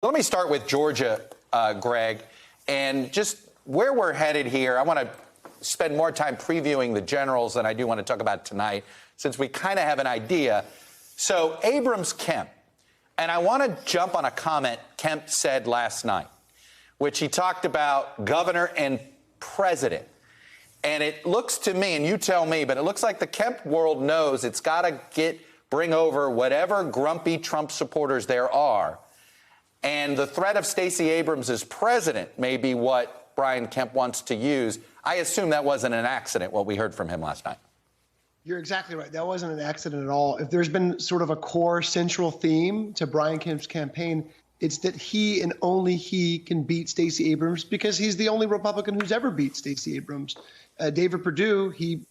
Let me start with Georgia, Greg, and just where we're headed here. I want to spend more time previewing the generals than I do want to talk about tonight, since we kind of have an idea. So Abrams-Kemp, and I want to jump on a comment Kemp said last night, which he talked about governor and president. And it looks to me, and you tell me, but it looks like the Kemp world knows it's got to bring over whatever grumpy Trump supporters there are. And the threat of Stacey Abrams as president may be what Brian Kemp wants to use. I assume that wasn't an accident, what we heard from him last night. You're exactly right. That wasn't an accident at all. If there's been sort of a core central theme to Brian Kemp's campaign, it's that he and only he can beat Stacey Abrams because he's the only Republican who's ever beat Stacey Abrams. David Perdue, he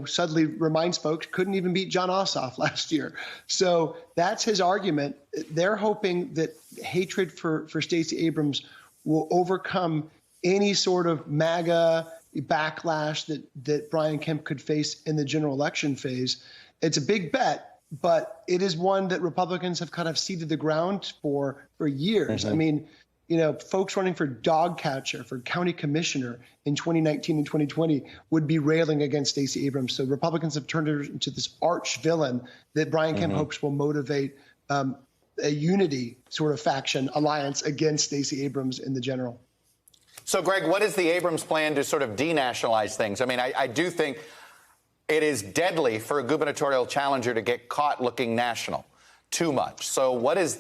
suddenly reminds folks, couldn't even beat Jon Ossoff last year. So that's his argument. They're hoping that hatred for Stacey Abrams will overcome any sort of MAGA backlash that Brian Kemp could face in the general election phase. It's a big bet, but it is one that Republicans have kind of seeded the ground for years. Mm-hmm. I mean, folks running for dog catcher, for county commissioner in 2019 and 2020 would be railing against Stacey Abrams. So Republicans have turned her into this arch villain that Brian Kemp hopes will motivate a unity sort of faction alliance against Stacey Abrams in the general. So, Greg, what is the Abrams plan to sort of denationalize things? I mean, I do think it is deadly for a gubernatorial challenger to get caught looking national too much. So what is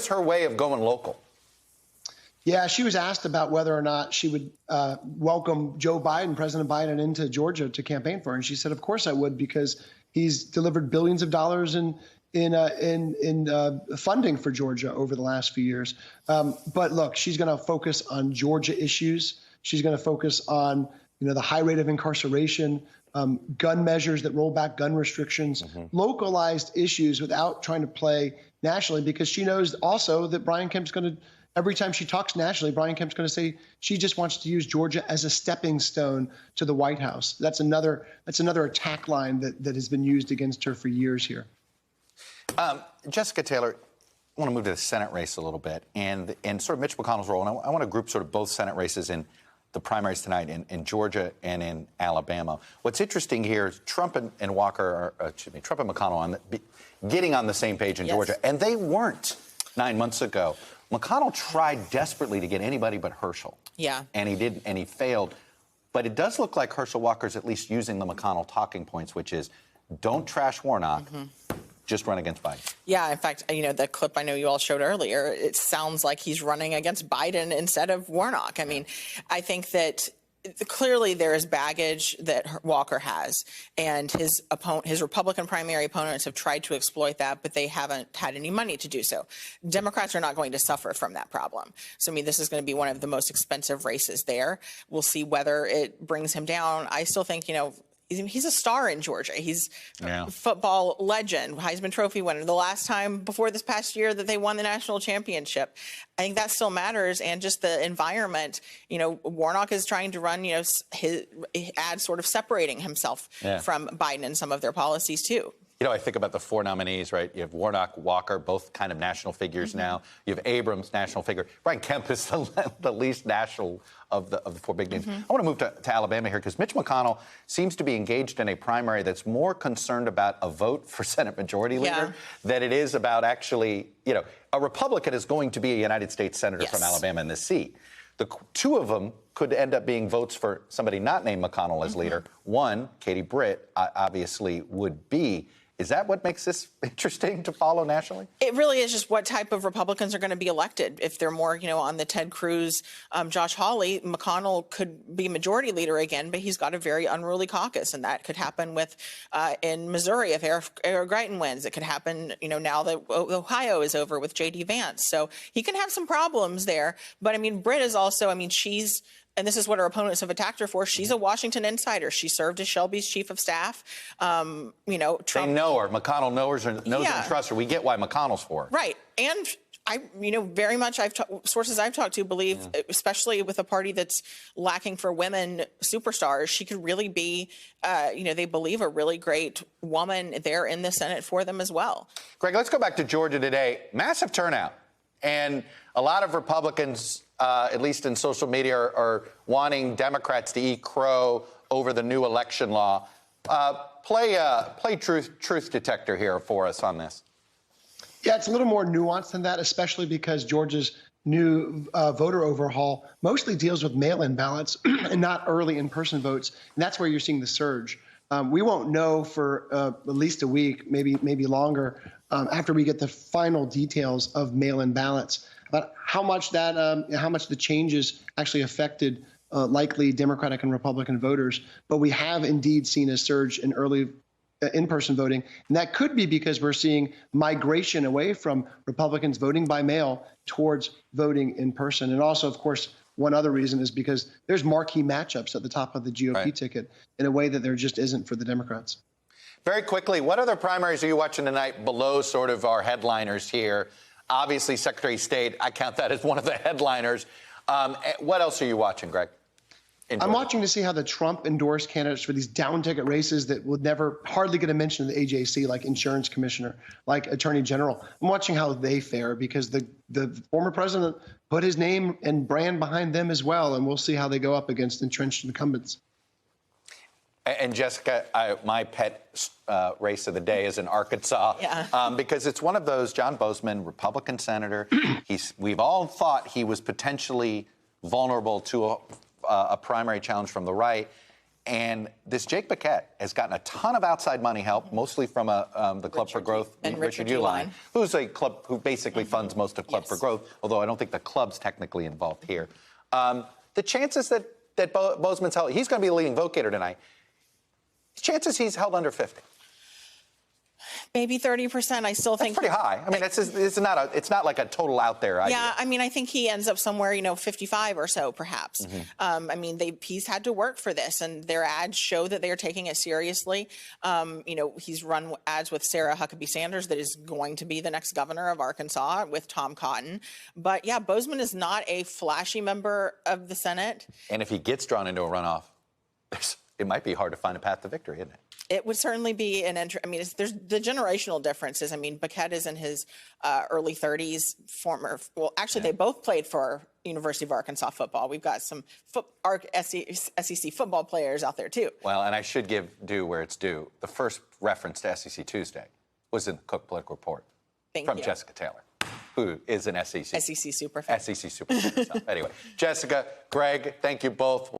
her way of going local? Yeah, she was asked about whether or not she would welcome Joe Biden, President Biden, into Georgia to campaign for her. And she said, of course I would, because he's delivered billions of dollars in funding for Georgia over the last few years. But look, she's going to focus on Georgia issues. She's going to focus on, the high rate of incarceration, gun measures that roll back gun restrictions, localized issues without trying to play nationally, because she knows also that Brian Kemp's going to, every time she talks nationally, Brian Kemp's going to say she just wants to use Georgia as a stepping stone to the White House. That's another attack line that has been used against her for years here. Jessica Taylor, I want to move to the Senate race a little bit and sort of Mitch McConnell's role. And I want to group sort of both Senate races in the primaries tonight in Georgia and in Alabama. What's interesting here is Trump and McConnell getting on the same page in Georgia, and they weren't 9 months ago. McConnell tried desperately to get anybody but Herschel. Yeah. And he didn't, and he failed. But it does look like Herschel Walker's at least using the McConnell talking points, which is don't trash Warnock. Just run against Biden. Yeah, in fact, the clip I know you all showed earlier, it sounds like he's running against Biden instead of Warnock. I mean, I think that clearly there is baggage that Walker has, and his Republican primary opponents have tried to exploit that, but they haven't had any money to do so. Democrats are not going to suffer from that problem. So, this is going to be one of the most expensive races there. We'll see whether it brings him down. I still think, he's a star in Georgia. He's a football legend, Heisman Trophy winner. The last time before this past year that they won the national championship, I think that still matters. And just the environment, Warnock is trying to run, his ad sort of separating himself from Biden and some of their policies too. I think about the four nominees, right? You have Warnock, Walker, both kind of national figures now. You have Abrams, national figure. Brian Kemp is the least national of the four big names. I want to move to Alabama here because Mitch McConnell seems to be engaged in a primary that's more concerned about a vote for Senate Majority Leader than it is about actually, a Republican is going to be a United States Senator from Alabama in this seat. The two of them could end up being votes for somebody not named McConnell as leader. One, Katie Britt, obviously would be. Is that what makes this interesting to follow nationally? It really is just what type of Republicans are going to be elected. If they're more, on the Ted Cruz, Josh Hawley, McConnell could be majority leader again, but he's got a very unruly caucus, and that could happen with in Missouri if Eric Greitens wins. It could happen, now that Ohio is over with J.D. Vance. So he can have some problems there. But, Britt is also, she's... And this is what her opponents have attacked her for. She's a Washington insider. She served as Shelby's chief of staff. Trump. They know her. McConnell knows her and trusts her. We get why McConnell's for her. Right. And I, very much sources I've talked to believe, especially with a party that's lacking for women superstars, she could really be, they believe a really great woman there in the Senate for them as well. Greg, let's go back to Georgia today. Massive turnout. And a lot of Republicans, at least in social media, are wanting Democrats to eat crow over the new election law. Play truth detector here for us on this. Yeah, it's a little more nuanced than that, especially because Georgia's new voter overhaul mostly deals with mail-in ballots and not early in-person votes. And that's where you're seeing the surge. We won't know for at least a week, maybe longer, after we get the final details of mail-in ballots, about how much the changes actually affected likely Democratic and Republican voters. But we have indeed seen a surge in early in-person voting, and that could be because we're seeing migration away from Republicans voting by mail towards voting in person. And also, of course, one other reason is because there's marquee matchups at the top of the GOP ticket in a way that there just isn't for the Democrats. Very quickly, what other primaries are you watching tonight below sort of our headliners here? Obviously, Secretary of State, I count that as one of the headliners. What else are you watching, Greg? I'm watching to see how the Trump-endorsed candidates for these down-ticket races that would never hardly get a mention in the AJC, like insurance commissioner, like attorney general. I'm watching how they fare because the former president put his name and brand behind them as well, and we'll see how they go up against entrenched incumbents. And Jessica, my pet race of the day is in Arkansas, because it's one of those. John Bozeman, Republican senator. We've all thought he was potentially vulnerable to a primary challenge from the right. And this Jake Paquette has gotten a ton of outside money help, mostly from the Club for Growth, and Richard Uihlein, who's a club who basically funds most of Club for Growth, although I don't think the club's technically involved here. The chances that Bozeman's held, he's going to be the leading vote getter tonight. Chances he's held under 50. Maybe 30%. I still think that's pretty high. I mean, it's not like a total out there idea. Yeah, I mean, I think he ends up somewhere, 55 or so, perhaps. I mean, he's had to work for this, and their ads show that they are taking it seriously. He's run ads with Sarah Huckabee Sanders that is going to be the next governor of Arkansas with Tom Cotton. But yeah, Bozeman is not a flashy member of the Senate. And if he gets drawn into a runoff, it might be hard to find a path to victory, isn't it? It would certainly be an entry. I mean, there's the generational differences. I mean, Paquette is in his early 30s. They both played for University of Arkansas football. We've got some SEC football players out there, too. Well, and I should give due where it's due. The first reference to SEC Tuesday was in the Cook Political Report from Jessica Taylor, who is an SEC superfan. SEC superfan herself. Anyway, Jessica, Greg, thank you both.